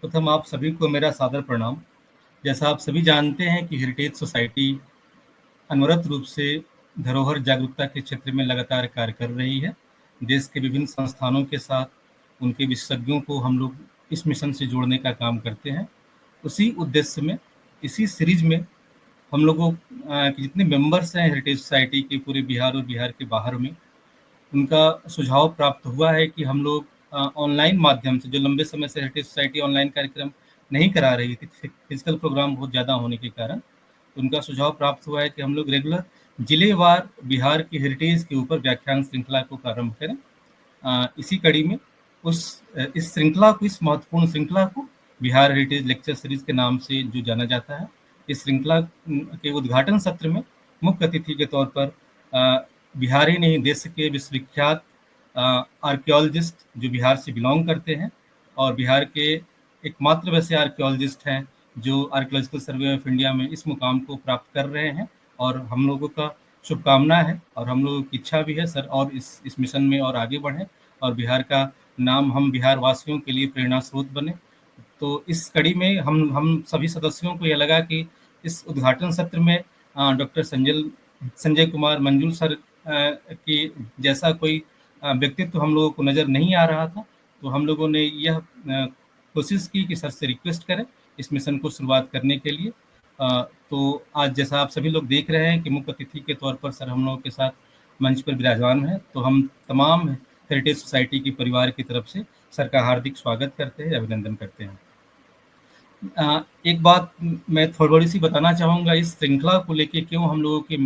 सर्वप्रथम आप सभी को मेरा सादर प्रणाम। जैसा आप सभी जानते हैं कि हेरिटेज सोसाइटी अनवरत रूप से धरोहर जागरूकता के क्षेत्र में लगातार कार्य कर रही है। देश के विभिन्न संस्थानों के साथ उनके विशेषज्ञों को हम लोग इस मिशन से जोड़ने का काम करते हैं। उसी उद्देश्य में इसी सीरीज में हम लोगों के जितने मेंबर्स हैं हेरिटेज सोसाइटी के पूरे बिहार और बिहार के बाहर में, उनका सुझाव प्राप्त हुआ है कि हम लोग ऑनलाइन माध्यम से, जो लंबे समय से हेरिटेज सोसाइटी ऑनलाइन कार्यक्रम नहीं करा रही थी फिजिकल प्रोग्राम बहुत ज़्यादा होने के कारण, उनका सुझाव प्राप्त हुआ है कि हम लोग रेगुलर जिलेवार बिहार की हेरिटेज के ऊपर व्याख्यान श्रृंखला को प्रारंभ करें। इसी कड़ी में इस श्रृंखला को, इस महत्वपूर्ण श्रृंखला को बिहार हेरिटेज लेक्चर सीरीज के नाम से जो जाना जाता है, इस श्रृंखला के उद्घाटन सत्र में मुख्य अतिथि के तौर पर बिहार ही नहीं, देश के विश्वविख्यात आर्कियोलॉजिस्ट जो बिहार से बिलोंग करते हैं और बिहार के एकमात्र वैसे आर्कियोलॉजिस्ट हैं जो आर्कियोलॉजिकल सर्वे ऑफ इंडिया में इस मुकाम को प्राप्त कर रहे हैं, और हम लोगों का शुभकामना है और हम लोगों की इच्छा भी है सर, और इस मिशन में और आगे बढ़ें और बिहार का नाम हम बिहार वासियों के लिए प्रेरणा स्रोत बने। तो इस कड़ी में हम सभी सदस्यों को यह लगा कि इस उद्घाटन सत्र में डॉक्टर संजय कुमार मंजुल सर की जैसा कोई व्यक्तित्व हम लोगों को नज़र नहीं आ रहा था, तो हम लोगों ने यह कोशिश की कि सर से रिक्वेस्ट करें इस मिशन को शुरुआत करने के लिए। तो आज जैसा आप सभी लोग देख रहे हैं कि मुख्य अतिथि के तौर पर सर हम लोगों के साथ मंच पर विराजमान हैं, तो हम तमाम हेरिटेज सोसाइटी के परिवार की तरफ से सर का हार्दिक स्वागत करते हैं, अभिनंदन करते हैं। एक बात मैं थोड़ी सी बताना चाहूँगा, इस श्रृंखला को लेके क्यों हम लोगों के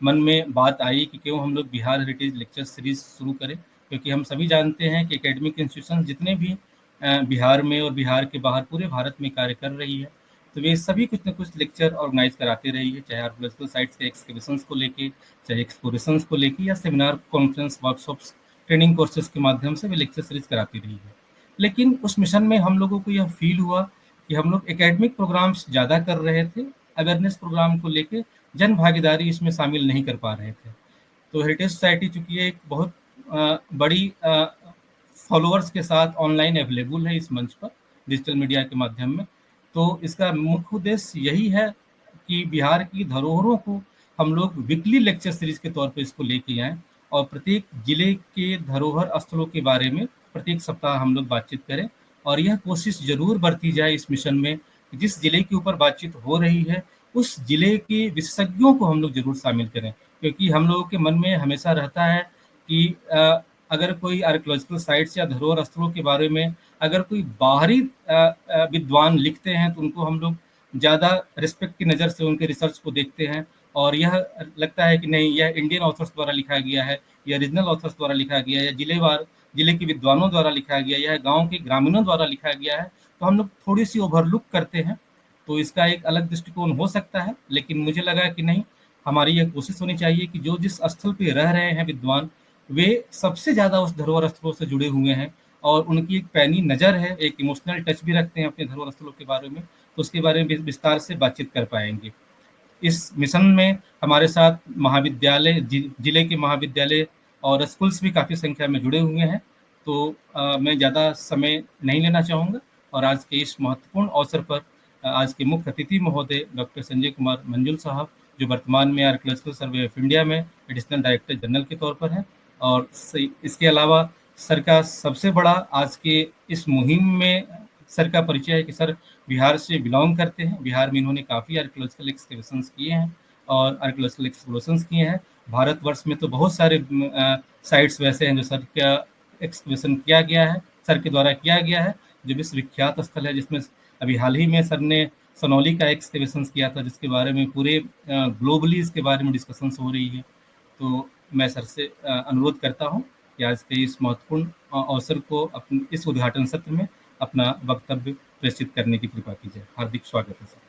मन में बात आई कि क्यों हम लोग बिहार हेरिटेज लेक्चर सीरीज शुरू करें, क्योंकि हम सभी जानते हैं कि एकेडमिक इंस्टीट्यूशन जितने भी बिहार में और बिहार के बाहर पूरे भारत में कार्य कर रही है, तो वे सभी कुछ न कुछ लेक्चर ऑर्गेनाइज कराते रही है, चाहे आर्कियोलॉजिकल साइट्स के एक्सकेवेशंस को लेके, चाहे एक्सप्लोरेशंस को लेके, या seminar, conference, workshops, training courses के माध्यम से वे लेक्चर सीरीज कराती रही है। लेकिन उस मिशन में हम लोगों को यह फील हुआ कि हम लोग एकेडमिक प्रोग्राम्स ज़्यादा कर रहे थे, अवेयरनेस प्रोग्राम को लेके जन भागीदारी इसमें शामिल नहीं कर पा रहे थे। तो हेरिटेज सोसाइटी चूँकि एक बहुत बड़ी फॉलोअर्स के साथ ऑनलाइन अवेलेबल है इस मंच पर डिजिटल मीडिया के माध्यम में, तो इसका मुख्य उद्देश्य यही है कि बिहार की धरोहरों को हम लोग वीकली लेक्चर सीरीज के तौर पर इसको लेके आएँ और प्रत्येक जिले के धरोहर स्थलों के बारे में प्रत्येक सप्ताह हम लोग बातचीत करें। और यह कोशिश जरूर बरती जाए इस मिशन में, जिस जिले के ऊपर बातचीत हो रही है उस जिले के विशेषज्ञों को हम लोग जरूर शामिल करें, क्योंकि हम लोगों के मन में हमेशा रहता है कि अगर कोई आर्कियोलॉजिकल साइट्स या धरोहर स्थलों के बारे में अगर कोई बाहरी विद्वान लिखते हैं तो उनको हम लोग ज़्यादा रिस्पेक्ट की नज़र से उनके रिसर्च को देखते हैं, और यह लगता है कि नहीं, यह इंडियन ऑथर्स द्वारा लिखा गया है या रीजनल ऑथर्स द्वारा लिखा गया है या जिले के विद्वानों द्वारा लिखा गया या गांव के ग्रामीणों द्वारा लिखा गया है, तो हम लोग थोड़ी सी ओवरलुक करते हैं। तो इसका एक अलग दृष्टिकोण हो सकता है, लेकिन मुझे लगा कि नहीं, हमारी यह कोशिश होनी चाहिए कि जो जिस स्थल पे रह रहे हैं विद्वान, वे सबसे ज़्यादा उस धरोहर स्थलों से जुड़े हुए हैं और उनकी एक पैनी नज़र है, एक इमोशनल टच भी रखते हैं अपने धरोहर स्थलों के बारे में, तो उसके बारे में विस्तार से बातचीत कर पाएंगे। इस मिशन में हमारे साथ महाविद्यालय, जिले के महाविद्यालय और स्कूल्स भी काफ़ी संख्या में जुड़े हुए हैं। तो मैं ज़्यादा समय नहीं लेना चाहूँगा और आज के इस महत्वपूर्ण अवसर पर आज के मुख्य अतिथि महोदय डॉक्टर संजय कुमार मंजुल साहब, जो वर्तमान में आर्कियोलॉजिकल सर्वे ऑफ इंडिया में एडिशनल डायरेक्टर जनरल के तौर पर हैं, और इसके अलावा सर का सबसे बड़ा आज के इस मुहिम में सर का परिचय है कि सर बिहार से बिलोंग करते हैं। बिहार में इन्होंने काफ़ी आर्कियोलॉजिकल एक्सकेवेशंस किए हैं और आर्कियोलॉजिकल एक्सप्लोरेशंस किए हैं। भारतवर्ष में तो बहुत सारे साइट्स वैसे हैं जो सर का एक्सकेवेशन किया गया है, सर के द्वारा किया गया है, जो विश्वविख्यात स्थल है, जिसमें अभी हाल ही में सर ने सनौली का एक्सकेवेशन किया था, जिसके बारे में पूरे ग्लोबली इसके बारे में डिस्कशंस हो रही है। तो मैं सर से अनुरोध करता हूँ कि आज के इस महत्वपूर्ण अवसर को इस उद्घाटन सत्र में अपना वक्तव्य प्रेषित करने की कृपा कीजिए। हार्दिक स्वागत है सर।